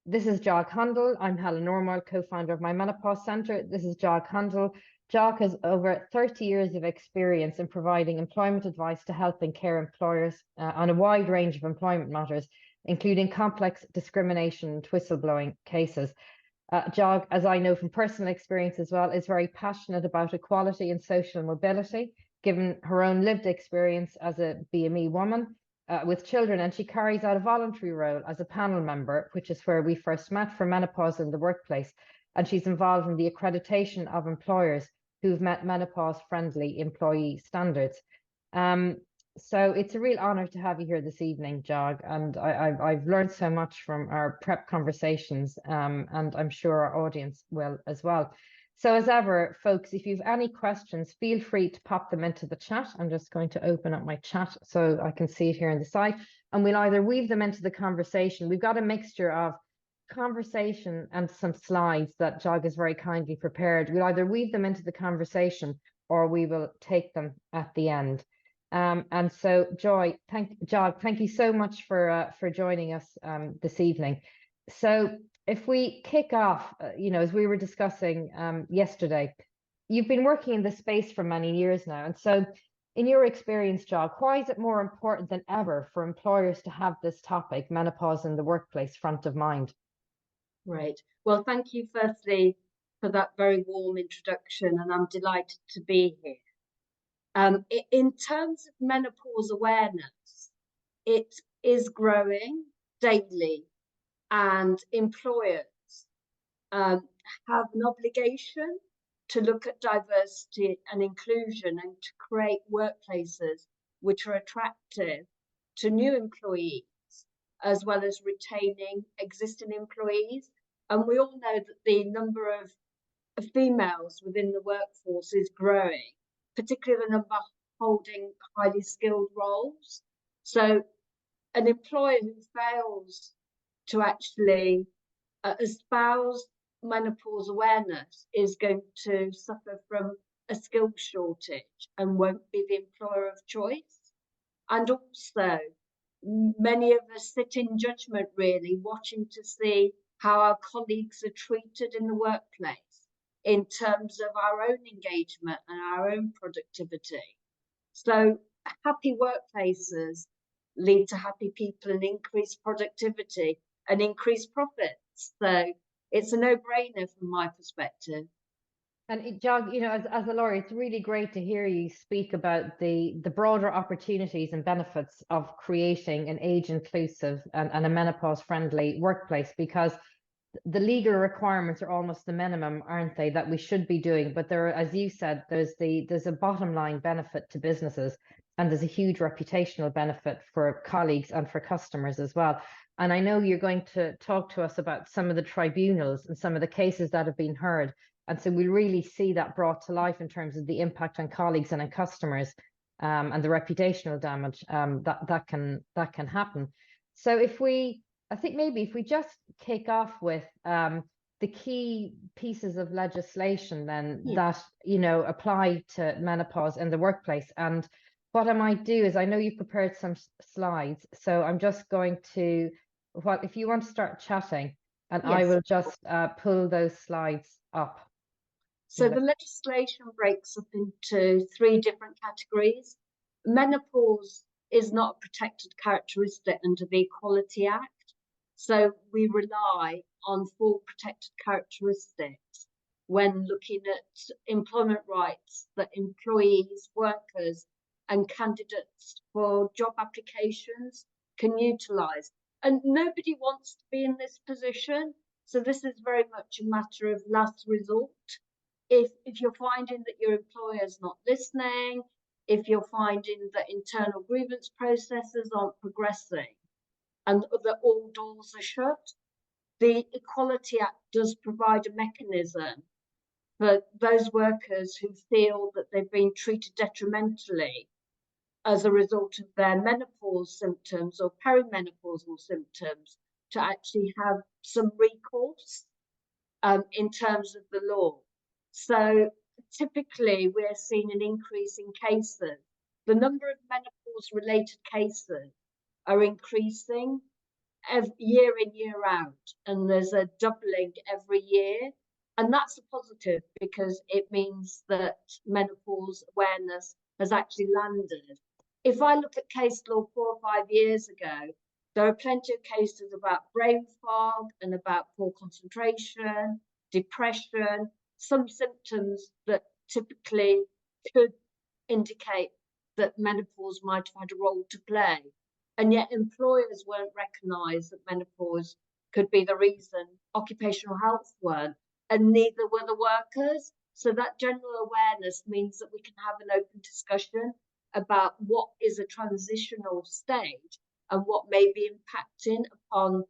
This is Jog Hundle. I'm Helen Normoyle, co-founder of My Menopause Centre. This is Jog Hundle. Jog has over 30 years of experience in providing employment advice to health and care employers on a wide range of employment matters, including complex discrimination and whistleblowing cases. Jog, as I know from personal experience as well, is very passionate about equality and social mobility, given her own lived experience as a BME woman with children, and she carries out a voluntary role as a panel member, which is where we first met, for menopause in the workplace. And she's involved in the accreditation of employers who've met menopause-friendly employee standards. So it's a real honour to have you here this evening, Jog, and I've learned so much from our prep conversations, and I'm sure our audience will as well. So as ever, folks, if you've any questions, feel free to pop them into the chat. I'm just going to open up my chat so I can see it here on the side, and we'll either weave them into the conversation. We've got a mixture of conversation and some slides that Jog has very kindly prepared. We'll either weave them into the conversation or we will take them at the end. And so, Jog, thank you so much for joining us this evening. So, if we kick off, as we were discussing yesterday, you've been working in this space for many years now, and so, in your experience, Jog, why is it more important than ever for employers to have this topic, menopause in the workplace, front of mind? Great. Well, thank you firstly for that very warm introduction, and I'm delighted to be here. In terms of menopause awareness, it is growing daily, and employers have an obligation to look at diversity and inclusion and to create workplaces which are attractive to new employees, as well as retaining existing employees. And we all know that the number of females within the workforce is growing, particularly the number holding highly skilled roles. So an employer who fails to actually espouse menopause awareness is going to suffer from a skills shortage and won't be the employer of choice. And also, many of us sit in judgment, really, watching to see how our colleagues are treated in the workplace in terms of our own engagement and our own productivity. So happy workplaces lead to happy people and increased productivity and increased profits. So it's a no-brainer from my perspective. And Jog, as a lawyer, it's really great to hear you speak about the broader opportunities and benefits of creating an age-inclusive and a menopause-friendly workplace, because the legal requirements are almost the minimum, aren't they, that we should be doing? But there are, as you said, there's a bottom line benefit to businesses, and there's a huge reputational benefit for colleagues and for customers as well. And I know you're going to talk to us about some of the tribunals and some of the cases that have been heard. And so we'll really see that brought to life in terms of the impact on colleagues and on customers, and the reputational damage that can happen. So I think maybe if we just kick off with the key pieces of legislation then that apply to menopause in the workplace. And what I might do is, I know you prepared some slides, so I'm just going to, if you want to start chatting, and yes, I will just pull those slides up. So the legislation breaks up into 3 different categories. Menopause is not a protected characteristic under the Equality Act. So we rely on 4 protected characteristics when looking at employment rights that employees, workers, and candidates for job applications can utilise. And nobody wants to be in this position. So this is very much a matter of last resort. If you're finding that your employer is not listening, if you're finding that internal grievance processes aren't progressing, and that all doors are shut, the Equality Act does provide a mechanism for those workers who feel that they've been treated detrimentally as a result of their menopause symptoms or perimenopausal symptoms to actually have some recourse in terms of the law. So typically we're seeing an increase in cases. The number of menopause-related cases are increasing year in, year out, and there's a doubling every year. And that's a positive because it means that menopause awareness has actually landed. If I look at case law 4 or 5 years ago, there are plenty of cases about brain fog and about poor concentration, depression, some symptoms that typically could indicate that menopause might have had a role to play. And yet employers won't recognise that menopause could be the reason. Occupational health weren't, and neither were the workers. So that general awareness means that we can have an open discussion about what is a transitional stage and what may be impacting upon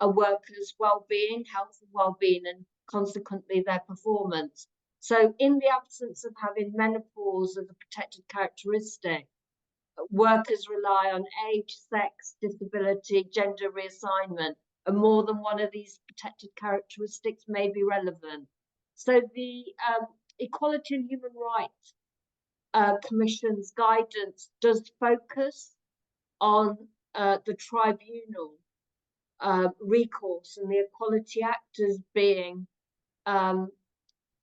a worker's well-being, health and well-being, and consequently their performance. So in the absence of having menopause as a protected characteristic, workers rely on age, sex, disability, gender reassignment, and more than one of these protected characteristics may be relevant. So the Equality and Human Rights Commission's guidance does focus on the tribunal recourse and the Equality Act as being an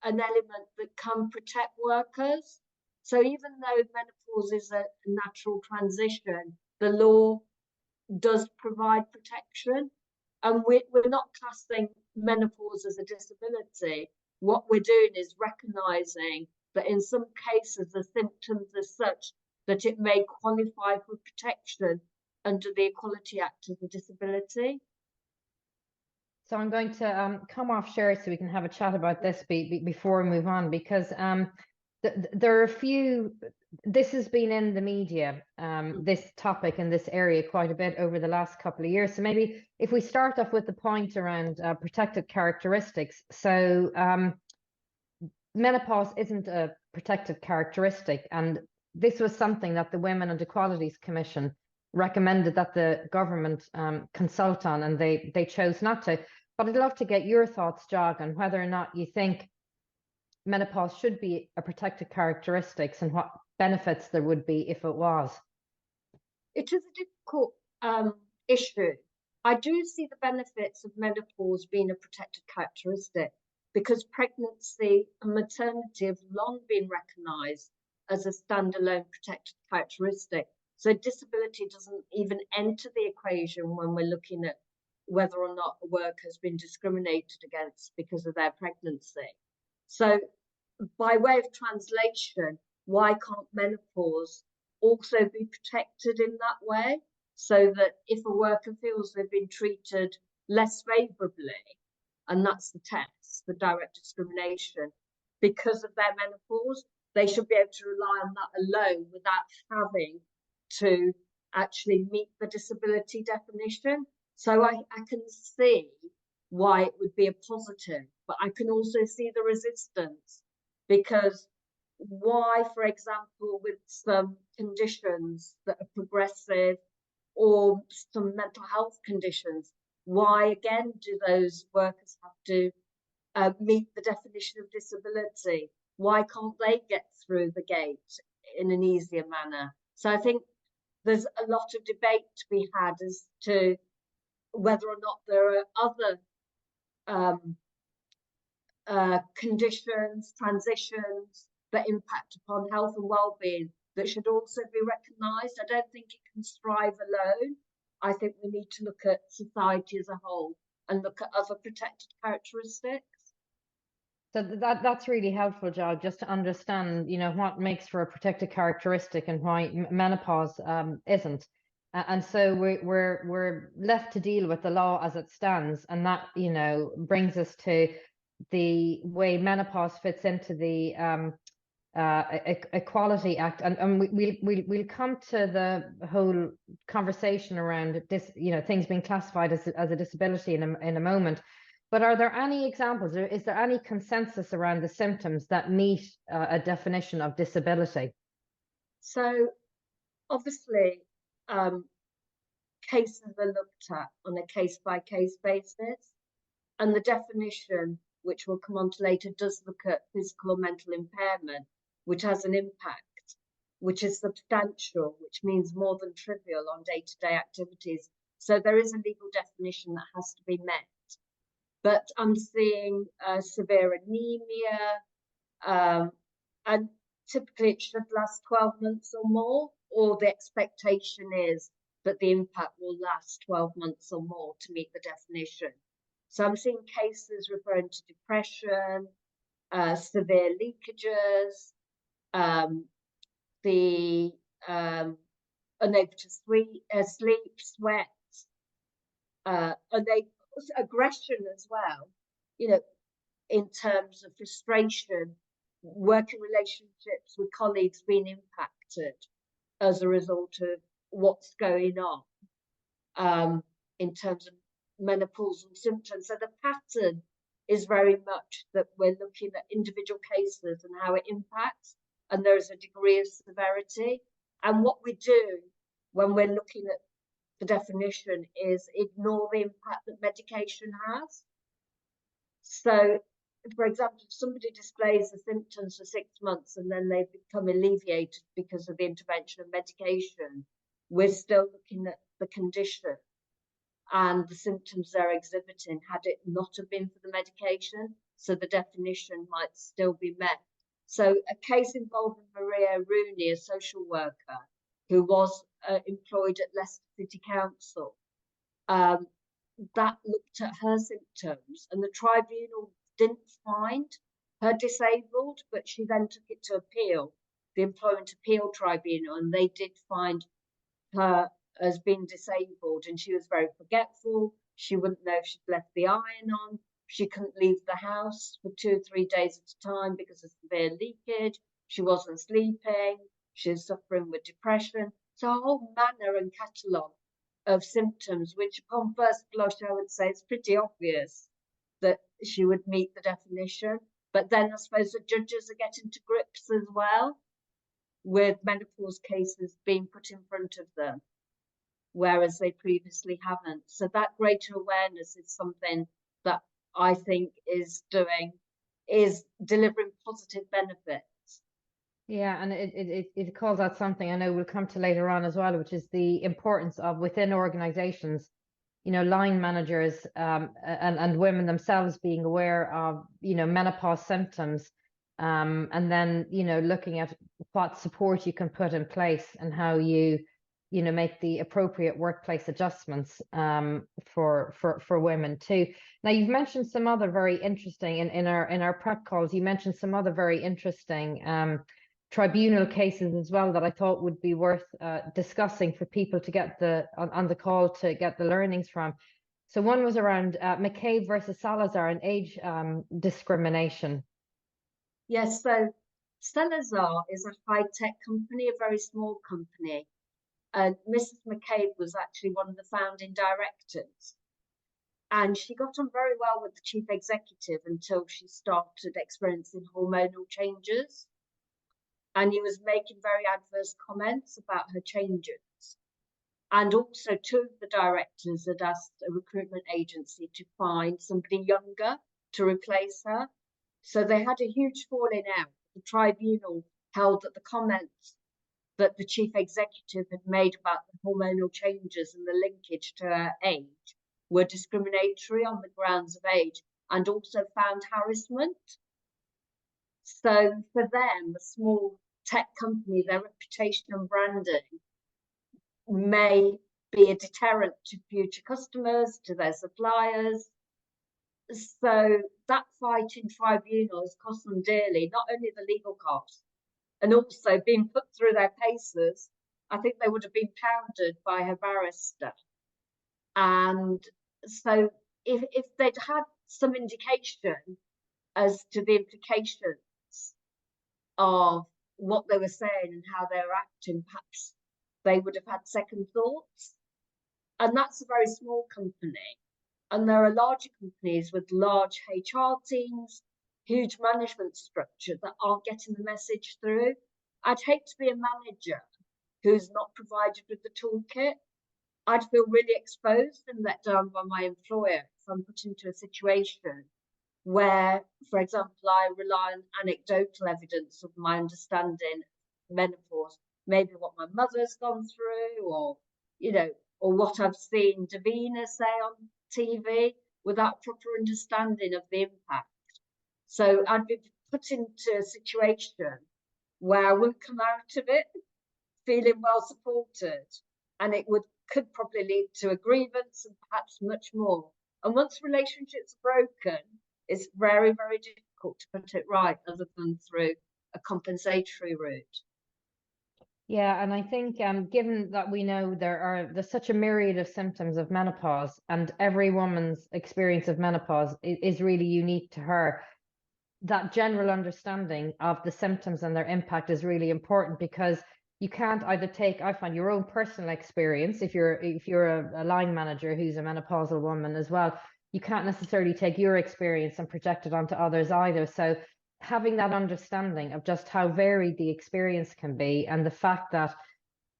element that can protect workers. So even though menopause is a natural transition, the law does provide protection. And we're not classing menopause as a disability. What we're doing is recognising that in some cases the symptoms are such that it may qualify for protection under the Equality Act as a disability. So I'm going to come off share so we can have a chat about this before we move on, because there are a few, this has been in the media, this topic in this area quite a bit over the last couple of years. So maybe if we start off with the point around protected characteristics. So menopause isn't a protected characteristic, and this was something that the Women and Equalities Commission recommended that the government consult on, and they chose not to. But I'd love to get your thoughts, Jog, on whether or not you think menopause should be a protected characteristics and what benefits there would be if it was. It is a difficult issue. I do see the benefits of menopause being a protected characteristic because pregnancy and maternity have long been recognised as a standalone protected characteristic. So disability doesn't even enter the equation when we're looking at whether or not a worker has been discriminated against because of their pregnancy. So by way of translation, why can't menopause also be protected in that way? So that if a worker feels they've been treated less favourably, and that's the test for direct discrimination, because of their menopause, they should be able to rely on that alone without having to actually meet the disability definition. So I can see why it would be a positive, but I can also see the resistance, because why, for example, with some conditions that are progressive or some mental health conditions, why again do those workers have to meet the definition of disability? Why can't they get through the gate in an easier manner? So I think there's a lot of debate to be had as to whether or not there are other conditions, transitions that impact upon health and well-being that should also be recognised. I don't think it can strive alone. I think we need to look at society as a whole and look at other protected characteristics. So that's really helpful, Jog, just to understand, what makes for a protected characteristic and why menopause isn't. And so we're left to deal with the law as it stands, and that brings us to the way menopause fits into the Equality Act, and we'll come to the whole conversation around this, things being classified as a disability in a moment. But are there any examples, or is there any consensus around the symptoms that meet a definition of disability? So obviously, cases are looked at on a case-by-case basis, and the definition, which we'll come on to later, does look at physical or mental impairment, which has an impact, which is substantial, which means more than trivial on day-to-day activities So there is a legal definition that has to be met. But I'm seeing severe anemia, and typically it should last 12 months or more, or the expectation is that the impact will last 12 months or more to meet the definition. So I'm seeing cases referring to depression, severe leakages, the unable to sleep, sweat, aggression as well, in terms of frustration, working relationships with colleagues being impacted as a result of what's going on in terms of menopausal symptoms. So the pattern is very much that we're looking at individual cases and how it impacts, and there's a degree of severity. And what we do when we're looking at the definition is ignore the impact that medication has. So, for example, if somebody displays the symptoms for 6 months and then they become alleviated because of the intervention of medication, we're still looking at the condition and the symptoms they're exhibiting had it not have been for the medication. So the definition might still be met. So a case involving Maria Rooney, a social worker who was employed at Leicester City Council, that looked at her symptoms, and the tribunal didn't find her disabled, but she then took it to appeal, the Employment Appeal Tribunal, and they did find her as being disabled, and she was very forgetful. She wouldn't know if she'd left the iron on. She couldn't leave the house for 2 or 3 days at a time because of severe leakage. She wasn't sleeping. She was suffering with depression. So a whole manner and catalogue of symptoms, which upon first blush, I would say it's pretty obvious that she would meet the definition. But then I suppose the judges are getting to grips as well with menopause cases being put in front of them, whereas they previously haven't. So that greater awareness is something that I think is delivering positive benefits. Yeah, and it calls out something I know we'll come to later on as well, which is the importance of within organizations, line managers and women themselves being aware of, menopause symptoms, and then, looking at what support you can put in place and how you make the appropriate workplace adjustments for women too. Now, you've mentioned some other very interesting in our prep calls. You mentioned some other very interesting tribunal cases as well that I thought would be worth discussing for people to get on the call to get the learnings from. So one was around McCabe versus Salazar and age discrimination. Yes, so Salazar is a high-tech company, a very small company. And Mrs. McCabe was actually one of the founding directors. And she got on very well with the chief executive until she started experiencing hormonal changes. And he was making very adverse comments about her changes. And also 2 of the directors had asked a recruitment agency to find somebody younger to replace her. So they had a huge falling out. The tribunal held that the comments that the chief executive had made about the hormonal changes and the linkage to her age were discriminatory on the grounds of age, and also found harassment. So for them, a small tech company, their reputation and branding may be a deterrent to future customers, to their suppliers. So that fight in tribunal has cost them dearly, not only the legal costs, and also being put through their paces. I think they would have been pounded by her barrister. And so if they'd had some indication as to the implications of what they were saying and how they were acting, perhaps they would have had second thoughts. And that's a very small company. And there are larger companies with large HR teams, huge management structure that aren't getting the message through. I'd hate to be a manager who's not provided with the toolkit. I'd feel really exposed and let down by my employer if I'm put into a situation where, for example, I rely on anecdotal evidence of my understanding of menopause, maybe what my mother's gone through, or, or what I've seen Davina say on TV without proper understanding of the impact. So I'd be put into a situation where I wouldn't come out of it feeling well supported, and it could probably lead to a grievance and perhaps much more. And once relationships are broken, it's very, very difficult to put it right other than through a compensatory route. Yeah, and I think given that we know there's such a myriad of symptoms of menopause, and every woman's experience of menopause is really unique to her, that general understanding of the symptoms and their impact is really important, because you can't either take, I find, your own personal experience, if you're a line manager who's a menopausal woman as well, you can't necessarily take your experience and project it onto others either. So having that understanding of just how varied the experience can be, and the fact that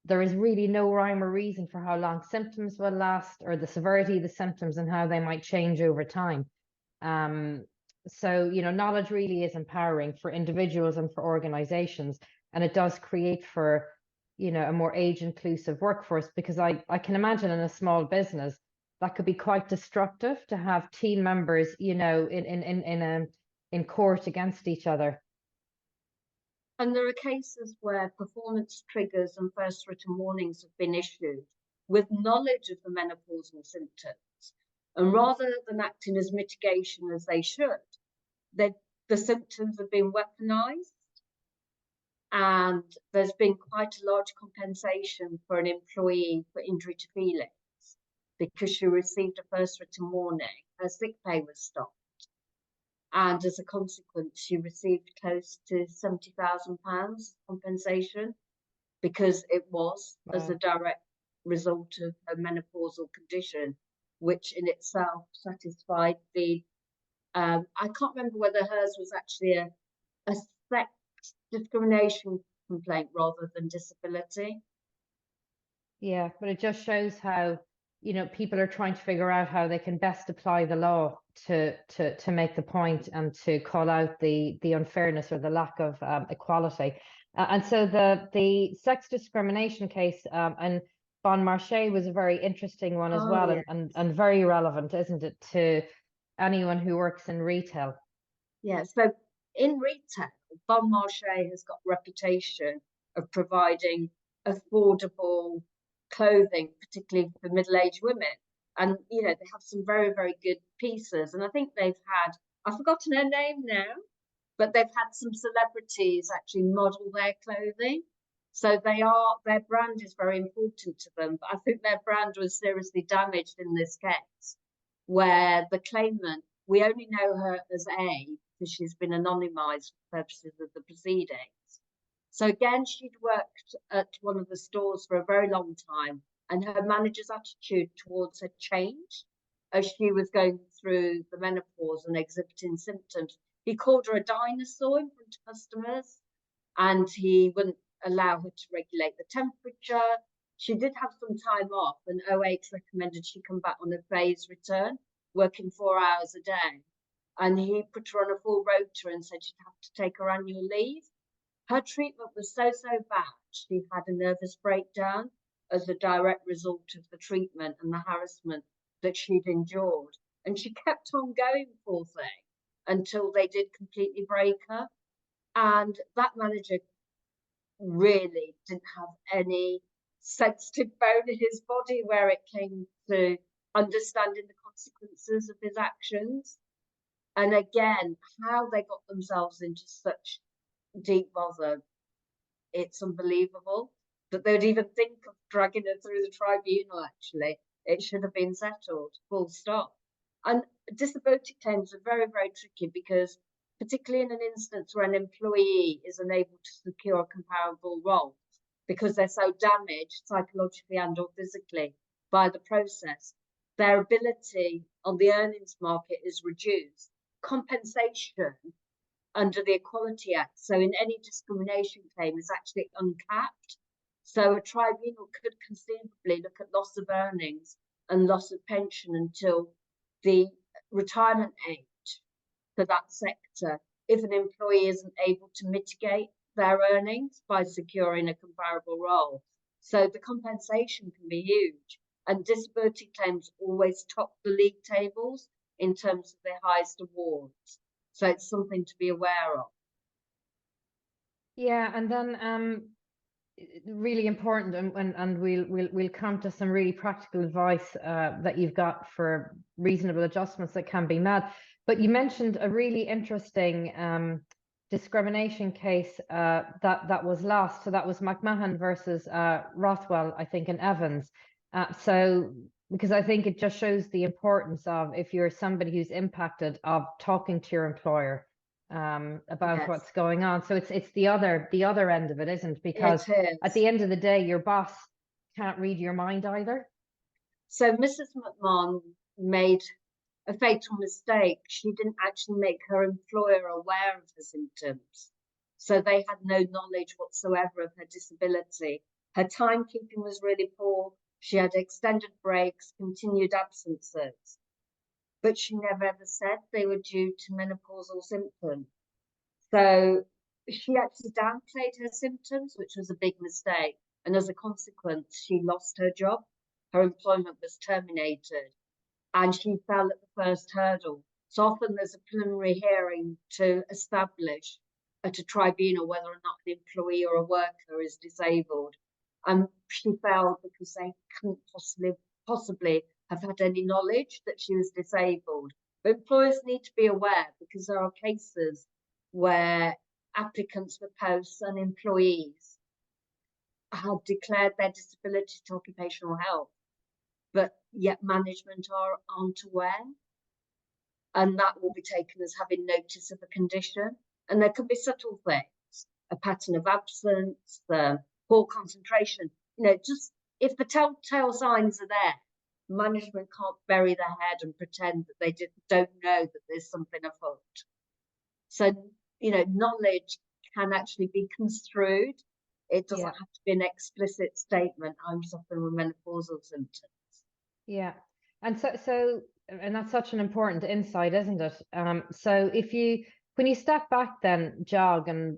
there is really no rhyme or reason for how long symptoms will last, or the severity of the symptoms and how they might change over time. So, knowledge really is empowering for individuals and for organizations, and it does create for, a more age-inclusive workforce, because I can imagine in a small business that could be quite destructive to have team members, in court against each other. And there are cases where performance triggers and first written warnings have been issued with knowledge of the menopausal symptoms. And rather than acting as mitigation as they should, the symptoms have been weaponized. And there's been quite a large compensation for an employee for injury to feelings because she received a first written warning. Her sick pay was stopped. And as a consequence, she received close to £70,000 compensation, because it was as a direct result of her menopausal condition, which in itself satisfied the, I can't remember whether hers was actually a sex discrimination complaint rather than disability. Yeah, but it just shows how, people are trying to figure out how they can best apply the law to make the point and to call out the unfairness or the lack of equality. And so the sex discrimination case and Bon Marché was a very interesting one as well, yes. and very relevant, isn't it, to anyone who works in retail? Yeah, so in retail, Bon Marché has got a reputation of providing affordable clothing, particularly for middle-aged women. And, they have some very, very good pieces. And I think they've had, I've forgotten her name now, but they've had some celebrities actually model their clothing. So their brand is very important to them. But I think their brand was seriously damaged in this case, where the claimant, we only know her as A because she's been anonymised for purposes of the proceedings. So again, she'd worked at one of the stores for a very long time, and her manager's attitude towards her changed as she was going through the menopause and exhibiting symptoms. He called her a dinosaur in front of customers, and he wouldn't allow her to regulate the temperature. She did have some time off, and OH recommended she come back on a phased return, working 4 hours a day. And he put her on a full rota and said she'd have to take her annual leave. Her treatment was so bad, she had a nervous breakdown as a direct result of the treatment and the harassment that she'd endured. And she kept on going, poor thing, until they did completely break her. And that manager really didn't have any sensitive bone in his body where it came to understanding the consequences of his actions. And again, how they got themselves into such deep bother, it's unbelievable that they'd even think of dragging her through the tribunal. Actually, it should have been settled, full stop. And disability claims are very, very tricky, because particularly in an instance where an employee is unable to secure a comparable role because they're so damaged psychologically and or physically by the process, their ability on the earnings market is reduced. Compensation under the Equality Act, so in any discrimination claim, is actually uncapped. So a tribunal could conceivably look at loss of earnings and loss of pension until the retirement age for that sector, if an employee isn't able to mitigate their earnings by securing a comparable role. So the compensation can be huge. and disability claims always top the league tables in terms of their highest awards. So it's something to be aware of. Yeah, and then really important, and we'll come to some really practical advice that you've got for reasonable adjustments that can be made. But you mentioned a really interesting discrimination case that was lost. So that was McMahon versus Rothwell, I think, in Evans. So because I think it just shows the importance of, if you're somebody who's impacted, of talking to your employer about Yes. what's going on. So it's the other end of it, isn't? Because It is. at the end of the day, your boss can't read your mind either. So Mrs. McMahon made a fatal mistake. She didn't actually make her employer aware of her symptoms. So they had no knowledge whatsoever of her disability. Her timekeeping was really poor. She had extended breaks, continued absences. But she never ever said they were due to menopausal symptoms. So she actually downplayed her symptoms, which was a big mistake. And as a consequence, she lost her job. Her employment was terminated, and she fell at the first hurdle. So often there's a preliminary hearing to establish at a tribunal whether or not an employee or a worker is disabled. And she failed because they couldn't possibly have had any knowledge that she was disabled. But employers need to be aware, because there are cases where applicants for posts and employees have declared their disability to occupational health, but yet management aren't aware. And that will be taken as having notice of a condition. And there could be subtle things, a pattern of absence, poor concentration. Just if the telltale signs are there, management can't bury their head and pretend that they don't know that there's something afoot. So, knowledge can actually be construed. It doesn't have to be an explicit statement, I'm suffering with menopausal symptoms. Yeah. And and that's such an important insight, isn't it? So when you step back then, Jog, and,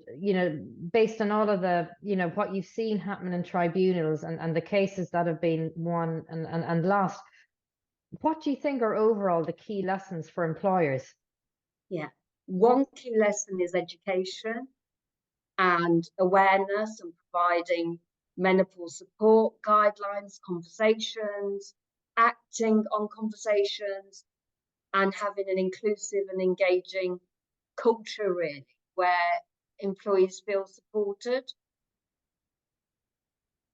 based on all of the, what you've seen happen in tribunals and the cases that have been won and lost, what do you think are overall the key lessons for employers? Yeah. One key lesson is education and awareness, and providing menopause support guidelines, conversations, acting on conversations, and having an inclusive and engaging culture, really, where employees feel supported.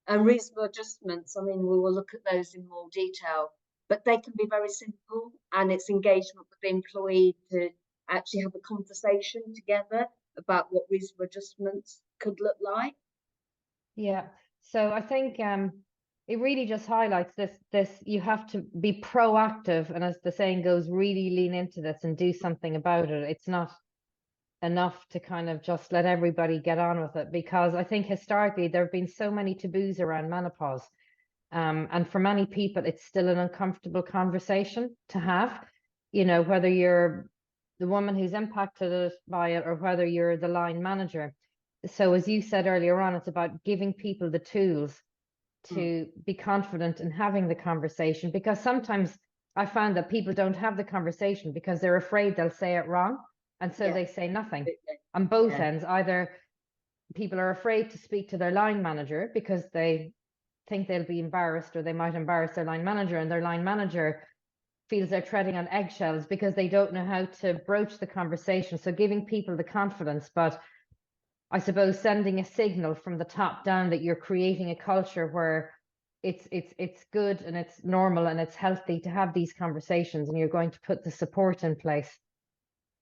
And reasonable adjustments, we will look at those in more detail, but they can be very simple, and it's engagement with the employee to actually have a conversation together about what reasonable adjustments could look like. Yeah. So I think it really just highlights this you have to be proactive, and, as the saying goes, really lean into this and do something about it. It's not enough to kind of just let everybody get on with it, because I think historically there have been so many taboos around menopause, and for many people it's still an uncomfortable conversation to have, whether you're the woman who's impacted by it or whether you're the line manager. So as you said earlier on, it's about giving people the tools to be confident in having the conversation, because sometimes I found that people don't have the conversation because they're afraid they'll say it wrong, and so they say nothing. On both ends, either people are afraid to speak to their line manager because they think they'll be embarrassed, or they might embarrass their line manager, and their line manager feels they're treading on eggshells because they don't know how to broach the conversation. So giving people the confidence, but I suppose sending a signal from the top down that you're creating a culture where it's good and it's normal and it's healthy to have these conversations, and you're going to put the support in place.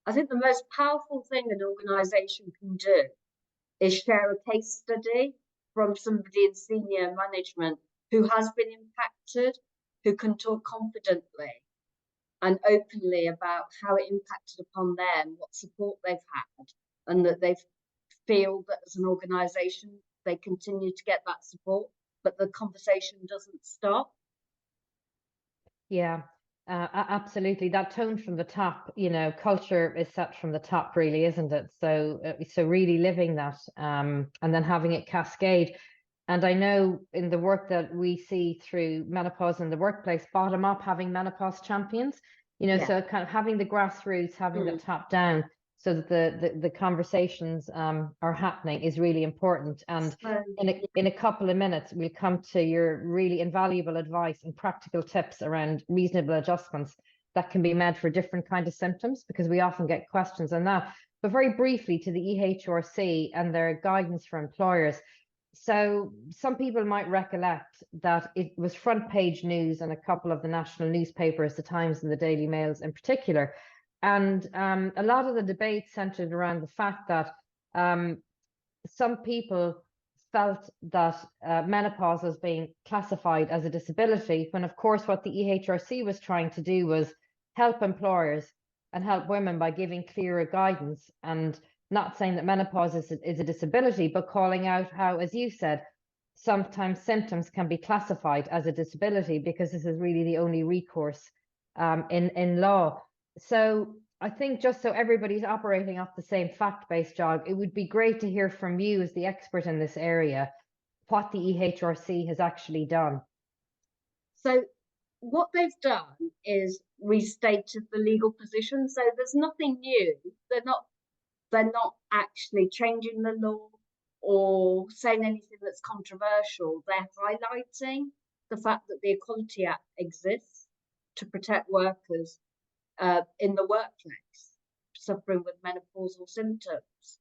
I think the most powerful thing an organisation can do is share a case study from somebody in senior management who has been impacted, who can talk confidently and openly about how it impacted upon them, what support they've had, and that they feel that as an organisation they continue to get that support, but the conversation doesn't stop. Yeah, absolutely. That tone from the top, culture is set from the top, really, isn't it? So really living that, and then having it cascade. And I know in the work that we see through menopause in the workplace, bottom up, having menopause champions, so kind of having the grassroots, having the top down, so that the conversations are happening is really important. And in a couple of minutes, we'll come to your really invaluable advice and practical tips around reasonable adjustments that can be made for different kind of symptoms, because we often get questions on that. But very briefly, to the EHRC and their guidance for employers. So some people might recollect that it was front page news in a couple of the national newspapers, the Times and the Daily Mails in particular. And a lot of the debate centered around the fact that some people felt that menopause was being classified as a disability, when of course what the EHRC was trying to do was help employers and help women by giving clearer guidance, and not saying that menopause is a disability, but calling out how, as you said, sometimes symptoms can be classified as a disability, because this is really the only recourse in law. So I think, just so everybody's operating off the same fact-based, Jog, it would be great to hear from you as the expert in this area, what the EHRC has actually done. So what they've done is restated the legal position. So there's nothing new. They're not actually changing the law or saying anything that's controversial. They're highlighting the fact that the Equality Act exists to protect workers in the workplace suffering with menopausal symptoms.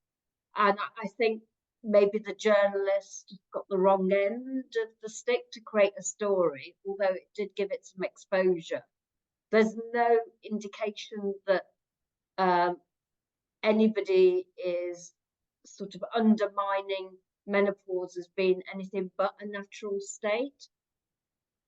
And I think maybe the journalist got the wrong end of the stick to create a story, although it did give it some exposure. There's no indication that anybody is sort of undermining menopause as being anything but a natural state.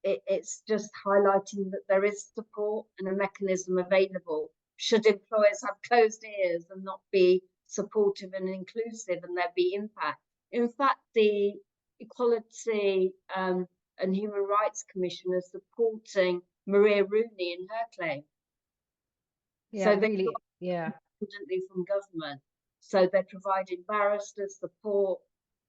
It's just highlighting that there is support and a mechanism available should employers have closed ears and not be supportive and inclusive, and there be impact. In fact, the Equality and Human Rights Commission is supporting Maria Rooney in her claim. Yeah, so really, yeah. From government, so they're providing barristers support,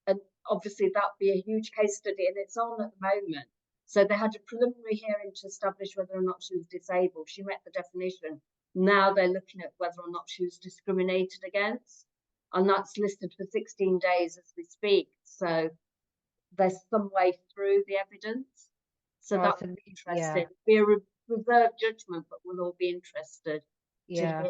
and obviously that'd be a huge case study, and it's on at the moment. So they had a preliminary hearing to establish whether or not she was disabled. She met the definition. Now they're looking at whether or not she was discriminated against, and that's listed for 16 days as we speak. So there's some way through the evidence. So that would be interesting. Yeah. Be a reserved judgment, but we'll all be interested. Yeah.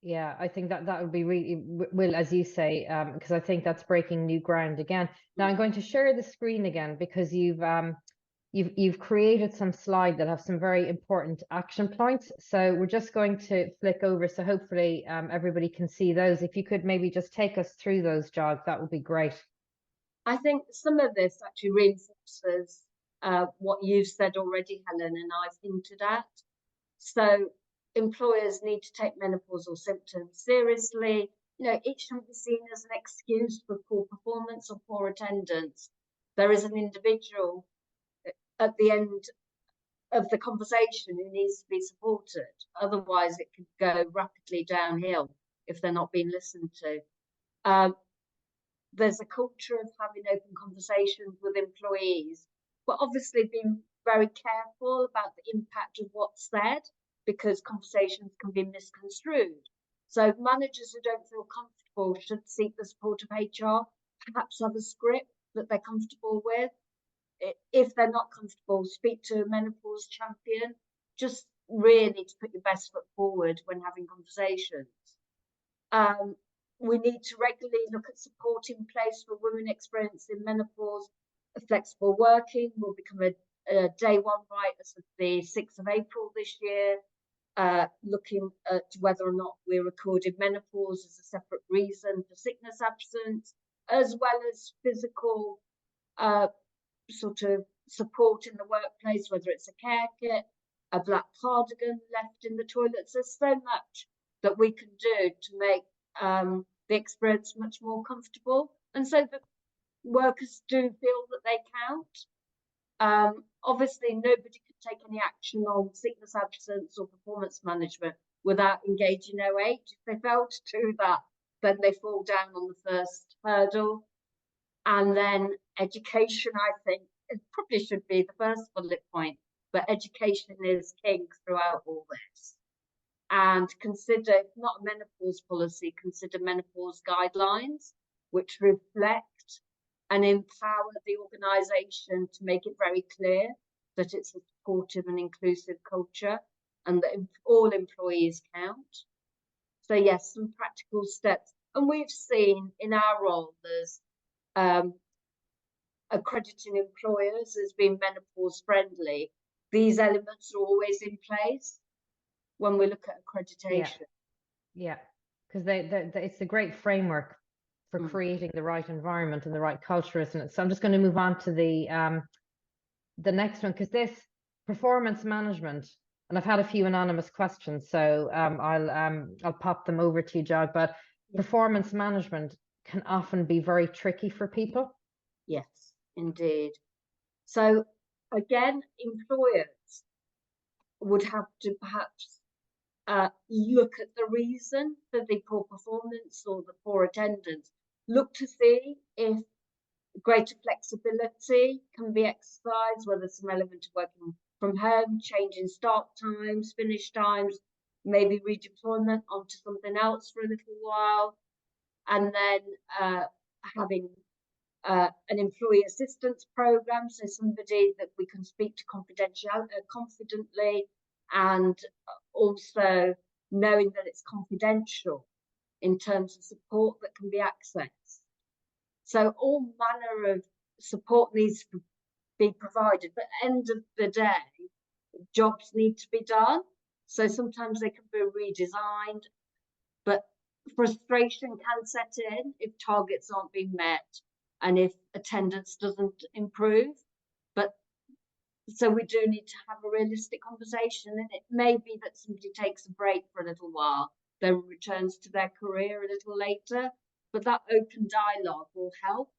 Yeah, I think that would be really, Will, as you say, because I think that's breaking new ground again. Now I'm going to share the screen again, because you've created some slides that have some very important action points. So we're just going to flick over, so hopefully everybody can see those. If you could maybe just take us through those, Jog, that would be great. I think some of this actually reinforces what you've said already, Helen, and I've hinted at. So employers need to take menopausal symptoms seriously. It shouldn't be seen as an excuse for poor performance or poor attendance. There is an individual at the end of the conversation who needs to be supported. Otherwise, it could go rapidly downhill if they're not being listened to. There's a culture of having open conversations with employees, but obviously being very careful about the impact of what's said, because conversations can be misconstrued. So managers who don't feel comfortable should seek the support of HR, perhaps have a script that they're comfortable with. If they're not comfortable, speak to a menopause champion. Just really to put your best foot forward when having conversations. We need to regularly look at support in place for women experiencing menopause. Flexible working will become a day one right as of the 6th of April this year. Looking at whether or not we're recording menopause as a separate reason for sickness absence, as well as physical sort of support in the workplace, whether it's a care kit, a black cardigan left in the toilets. There's so much that we can do to make the experience much more comfortable, and so that workers do feel that they count. Obviously, nobody can take any action on sickness absence or performance management without engaging OH. If they fail to do that, then they fall down on the first hurdle. And then education, I think, it probably should be the first bullet point, but education is king throughout all this. And consider, if not a menopause policy, consider menopause guidelines, which reflect and empower the organisation to make it very clear that it's a supportive and inclusive culture and that all employees count. So yes, some practical steps. And we've seen in our role, there's accrediting employers as being menopause friendly. These elements are always in place when we look at accreditation. Yeah, because it's a great framework for creating the right environment and the right culture, isn't it? So I'm just going to move on to the next one, because this performance management, and I've had a few anonymous questions, so I'll pop them over to you, Jog. But performance management can often be very tricky for people. Yes, indeed. So again, employers would have to perhaps look at the reason for the poor performance or the poor attendance. Look to see if greater flexibility can be exercised, whether some element of working from home, changing start times, finish times, maybe redeployment onto something else for a little while, and then having an employee assistance program, so somebody that we can speak to confidently, and also knowing that it's confidential in terms of support that can be accessed. So all manner of support needs to be provided, but at the end of the day, jobs need to be done. So sometimes they can be redesigned, but frustration can set in if targets aren't being met and if attendance doesn't improve. But so we do need to have a realistic conversation, and it may be that somebody takes a break for a little while, then returns to their career a little later, but that open dialogue will help.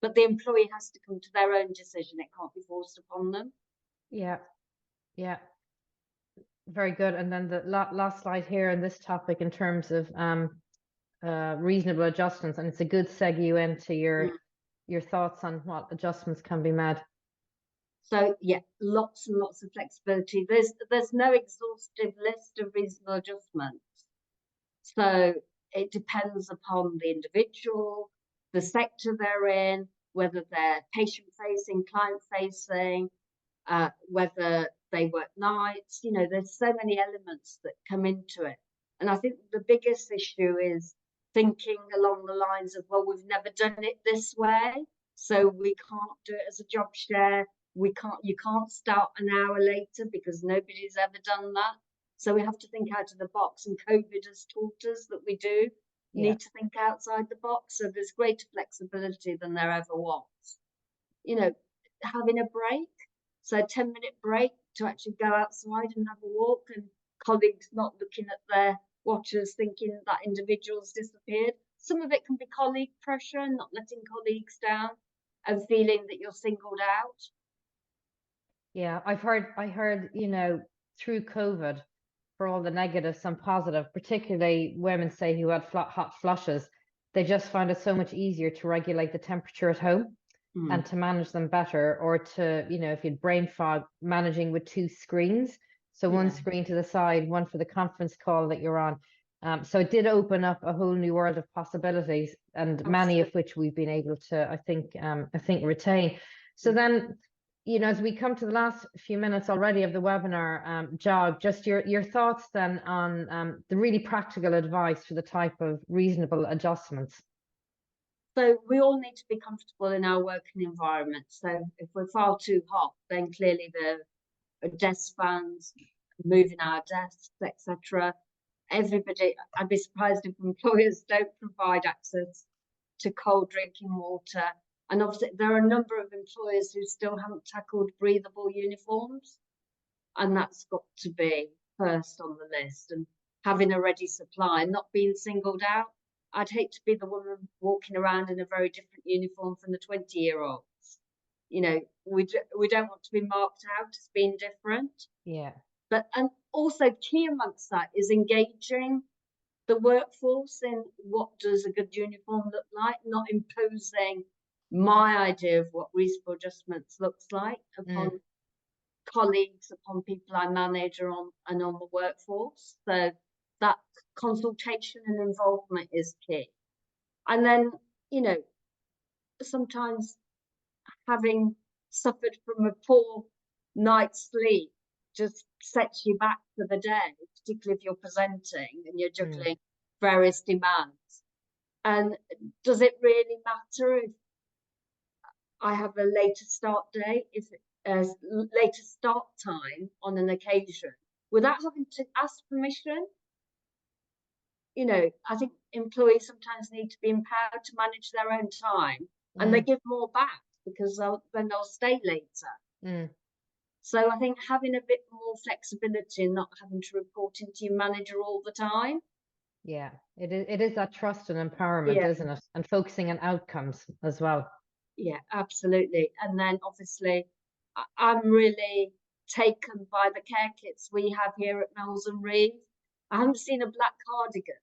But the employee has to come to their own decision. It can't be forced upon them. Yeah, very good. And then the last slide here on this topic in terms of reasonable adjustments, and it's a good segue into your thoughts on what adjustments can be made. So yeah, lots and lots of flexibility. There's no exhaustive list of reasonable adjustments. So it depends upon the individual, the sector they're in, whether they're patient-facing, client-facing, whether they work nights. You know, there's so many elements that come into it. And I think the biggest issue is thinking along the lines of, well, we've never done it this way, so we can't do it as a job share. You can't start an hour later because nobody's ever done that. So we have to think out of the box, and COVID has taught us that we do need to think outside the box. So there's greater flexibility than there ever was. You know, having a break, so a 10-minute break to actually go outside and have a walk, and colleagues not looking at their watches thinking that individual's disappeared. Some of it can be colleague pressure, not letting colleagues down and feeling that you're singled out. Yeah, I heard, you know, through COVID, for all the negatives and positive, particularly women say who had hot flushes, they just found it so much easier to regulate the temperature at home and to manage them better, or to, you know, if you had brain fog, managing with 2 screens. So one screen to the side, one for the conference call that you're on. So it did open up a whole new world of possibilities, and many of which we've been able to, I think retain. So then, you know, as we come to the last few minutes already of the webinar, Jog, just your thoughts then on the really practical advice for the type of reasonable adjustments. So we all need to be comfortable in our working environment. So if we're far too hot, then clearly the desk fans, moving our desks, etc. Everybody, I'd be surprised if employers don't provide access to cold drinking water. And obviously there are a number of employers who still haven't tackled breathable uniforms, and that's got to be first on the list. And having a ready supply, not being singled out. I'd hate to be the woman walking around in a very different uniform from the 20-year-olds. You know, we don't want to be marked out as being different. Yeah. But and also key amongst that is engaging the workforce in what does a good uniform look like, not imposing my idea of what reasonable adjustments looks like upon colleagues, upon people I manage or on the workforce. So that consultation and involvement is key. And then, you know, sometimes having suffered from a poor night's sleep just sets you back for the day, particularly if you're presenting and you're juggling various demands. And does it really matter if I have a later start date, if later start time on an occasion without having to ask permission? You know, I think employees sometimes need to be empowered to manage their own time, and they give more back because then they'll stay later. So I think having a bit more flexibility and not having to report into your manager all the time. Yeah, it is that trust and empowerment, isn't it? And focusing on outcomes as well. Yeah, absolutely. And then obviously I'm really taken by the care kits we have here at Mills Reeve. I haven't seen a black cardigan,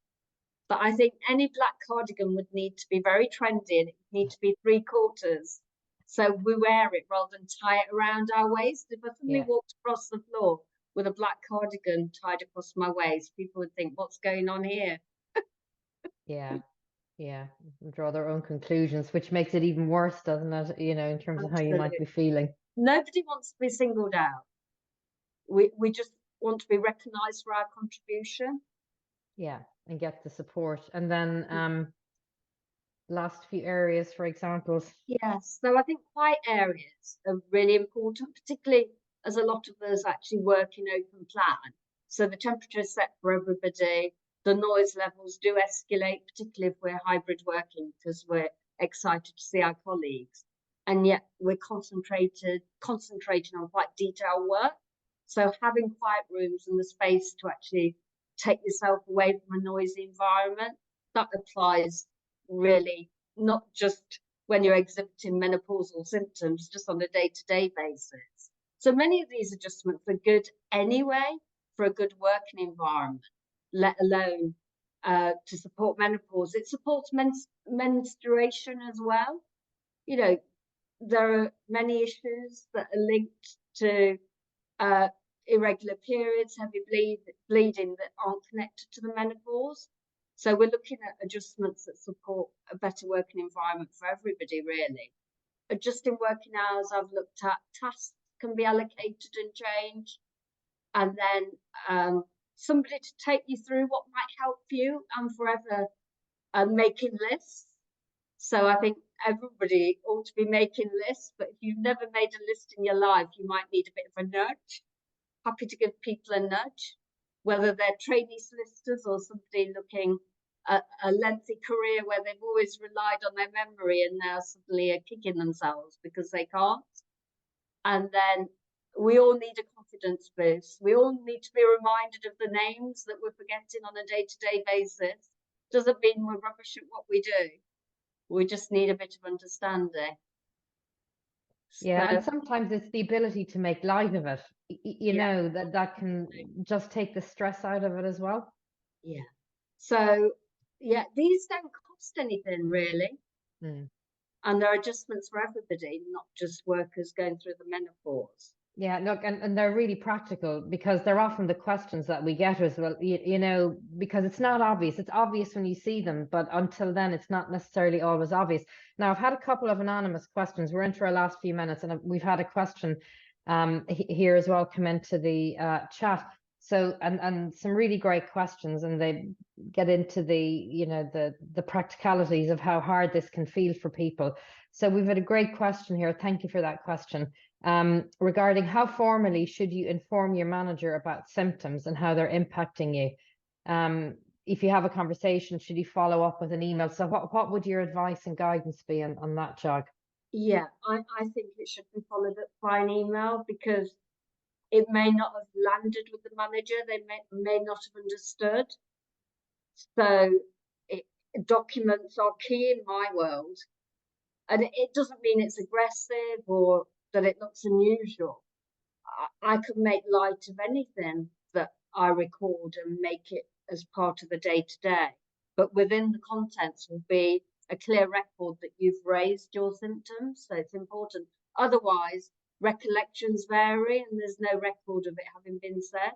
but I think any black cardigan would need to be very trendy and it would need to be 3/4. So we wear it rather than tie it around our waist. If I suddenly walked across the floor with a black cardigan tied across my waist, people would think, what's going on here? Yeah, draw their own conclusions, which makes it even worse, doesn't it? You know, in terms of how you might be feeling. Nobody wants to be singled out. We just want to be recognised for our contribution. Yeah, and get the support. And then last few areas for examples. Yes, so I think quiet areas are really important, particularly as a lot of us actually work in open plan. So the temperature is set for everybody. The noise levels do escalate, particularly if we're hybrid working, because we're excited to see our colleagues. And yet we're concentrating on quite detailed work. So having quiet rooms and the space to actually take yourself away from a noisy environment, that applies really not just when you're exhibiting menopausal symptoms, just on a day-to-day basis. So many of these adjustments are good anyway for a good working environment, let alone to support menopause. It supports menstruation as well. You know, there are many issues that are linked to irregular periods, heavy bleeding that aren't connected to the menopause. So we're looking at adjustments that support a better working environment for everybody, really. Adjusting working hours, I've looked at tasks can be allocated and changed. And then somebody to take you through what might help you. I'm forever making lists. So I think everybody ought to be making lists, but if you've never made a list in your life, you might need a bit of a nudge. Happy to give people a nudge, whether they're trainee solicitors or somebody looking at a lengthy career where they've always relied on their memory and now suddenly are kicking themselves because they can't. And then we all need a confidence boost. We all need to be reminded of the names that we're forgetting on a day-to-day basis. Doesn't mean we're rubbish at what we do. We just need a bit of understanding. Yeah, and sometimes it's the ability to make light of it. You know, that can just take the stress out of it as well. Yeah. So, yeah, these don't cost anything really. And there are adjustments for everybody, not just workers going through the menopause. Yeah, look, and they're really practical because they're often the questions that we get as well, you know, because it's not obvious. It's obvious when you see them, but until then, it's not necessarily always obvious. Now, I've had a couple of anonymous questions. We're into our last few minutes, and we've had a question here as well come into the chat. So, and some really great questions, and they get into the, you know, the practicalities of how hard this can feel for people. So we've had a great question here. Thank you for that question. Regarding how formally should you inform your manager about symptoms and how they're impacting you? If you have a conversation, should you follow up with an email? So what would your advice and guidance be on that, Jog? Yeah, I think it should be followed up by an email because it may not have landed with the manager. They may not have understood. So documents are key in my world. And it doesn't mean it's aggressive or that it looks unusual. I can make light of anything that I record and make it as part of the day-to-day. But within the contents will be a clear record that you've raised your symptoms. So it's important. Otherwise, recollections vary and there's no record of it having been said.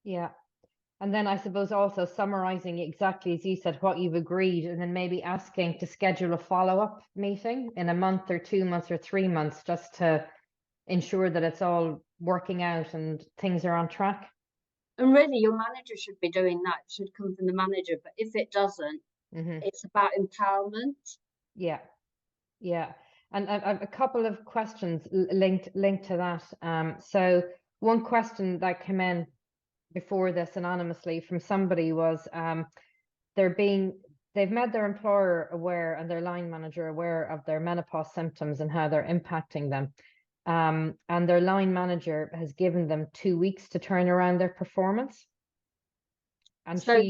Yeah. And then I suppose also summarizing exactly as you said what you've agreed, and then maybe asking to schedule a follow-up meeting in a month or 2 months or 3 months, just to ensure that it's all working out and things are on track. And really, your manager should be doing that. It should come from the manager. But if it doesn't, it's about empowerment. Yeah, yeah. And I've a couple of questions linked to that. So one question that came in before this anonymously from somebody was they've made their employer aware and their line manager aware of their menopause symptoms and how they're impacting them. And their line manager has given them 2 weeks to turn around their performance. And So,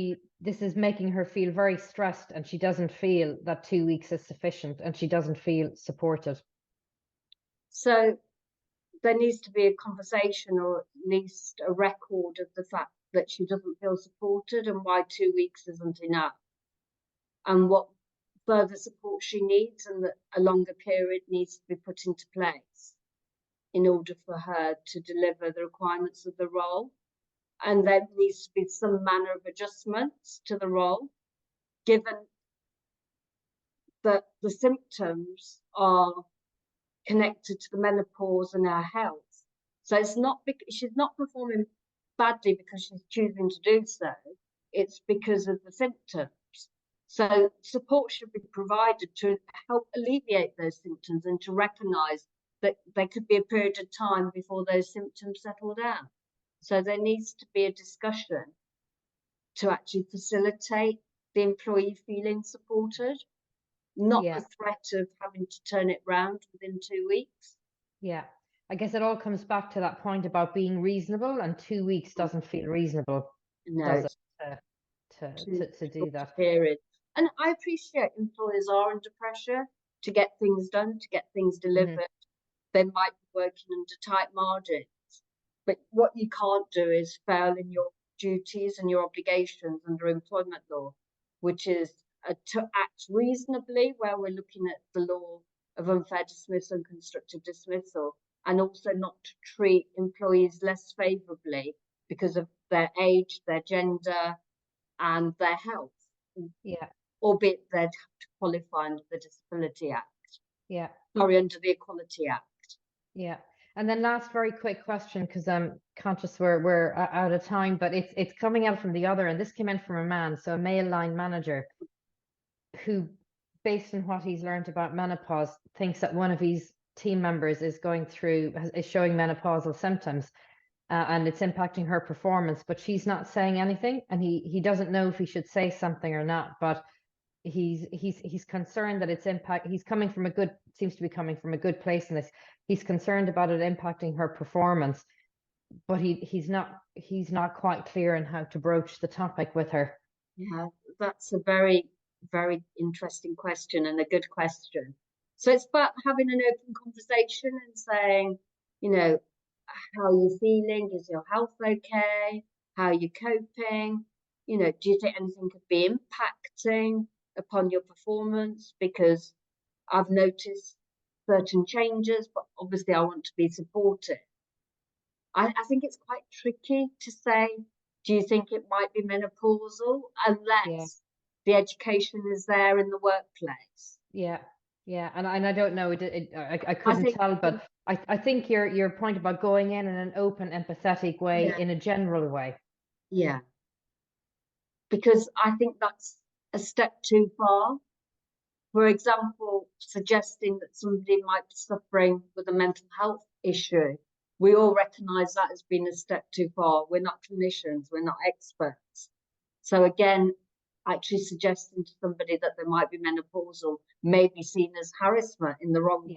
this is making her feel very stressed, and she doesn't feel that 2 weeks is sufficient, and she doesn't feel supported. So there needs to be a conversation, or at least a record of the fact that she doesn't feel supported and why 2 weeks isn't enough, and what further support she needs, and that a longer period needs to be put into place in order for her to deliver the requirements of the role. And there needs to be some manner of adjustments to the role, given that the symptoms are connected to the menopause and her health. So it's not because she's not performing badly because she's choosing to do so. It's because of the symptoms. So support should be provided to help alleviate those symptoms and to recognise that there could be a period of time before those symptoms settle down. So there needs to be a discussion to actually facilitate the employee feeling supported, not the threat of having to turn it round within 2 weeks. Yeah, I guess it all comes back to that point about being reasonable, and 2 weeks doesn't feel reasonable, does it, to do that period. And I appreciate employers are under pressure to get things done, to get things delivered. They might be working under tight margins, but what you can't do is fail in your duties and your obligations under employment law, which is to act reasonably, where we're looking at the law of unfair dismissal and constructive dismissal, and also not to treat employees less favourably because of their age, their gender, and their health. Yeah. Albeit they'd have to qualify under the Disability Act. Yeah. Sorry, under the Equality Act. Yeah. And then last very quick question, because I'm conscious we're out of time, but it's coming out from the other, and this came in from a man, so a male line manager, who, based on what he's learned about menopause, thinks that one of his team members is showing menopausal symptoms, and it's impacting her performance, but she's not saying anything, and he doesn't know if he should say something or not, but he's concerned that it's seems to be coming from a good place in this. He's concerned about it impacting her performance, but he's not quite clear on how to broach the topic with her. Yeah, that's a very, very interesting question, and a good question. So it's about having an open conversation and saying, you know, how are you feeling? Is your health okay? How are you coping? You know, do you think anything could be impacting upon your performance? Because I've noticed certain changes, but obviously I want to be supportive. I think it's quite tricky to say, do you think it might be menopausal, unless the education is there in the workplace. Yeah, and I don't know, I couldn't tell, but I think your point about going in an open, empathetic way, in a general way. Yeah, because I think that's a step too far. For example, suggesting that somebody might be suffering with a mental health issue, we all recognise that as being a step too far. We're not clinicians, we're not experts. So again, actually suggesting to somebody that they might be menopausal may be seen as harassment in the wrong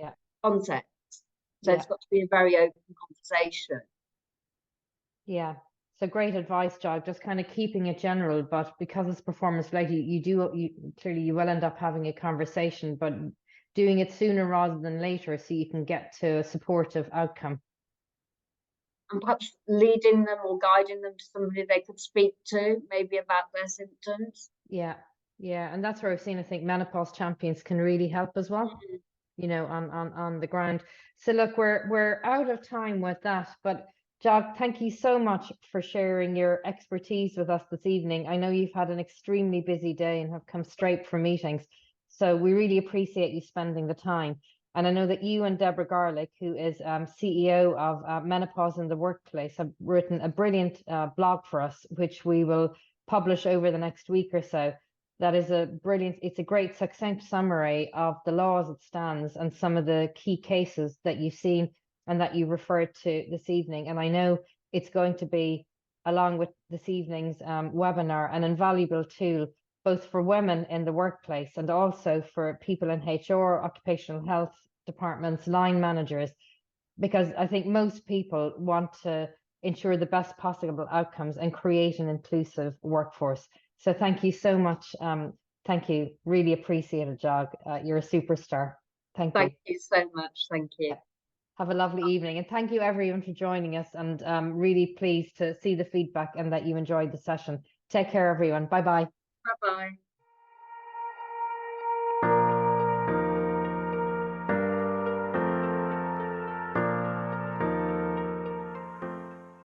context. So it's got to be a very open conversation. Yeah. So great advice, Jog. Just kind of keeping it general, but because it's performance related, you will end up having a conversation, but doing it sooner rather than later, so you can get to a supportive outcome. And perhaps leading them or guiding them to somebody they could speak to, maybe about their symptoms. Yeah, Yeah, and that's where I've seen, I think menopause champions can really help as well, you know, on the ground. So look, we're out of time with that, but Jog, thank you so much for sharing your expertise with us this evening. I know you've had an extremely busy day and have come straight from meetings, so we really appreciate you spending the time. And I know that you and Deborah Garlick, who is CEO of Menopause in the Workplace, have written a brilliant blog for us, which we will publish over the next week or so. That is a brilliant, it's a great succinct summary of the law as it stands and some of the key cases that you've seen and that you referred to this evening. And I know it's going to be, along with this evening's webinar, an invaluable tool, both for women in the workplace and also for people in HR, occupational health departments, line managers, because I think most people want to ensure the best possible outcomes and create an inclusive workforce. So thank you so much. Thank you. Really appreciate it, Jog. You're a superstar. Thank you. Thank you so much. Thank you. Have a lovely evening. And thank you everyone for joining us, and really pleased to see the feedback and that you enjoyed the session. Take care, everyone. Bye-bye. Bye-bye.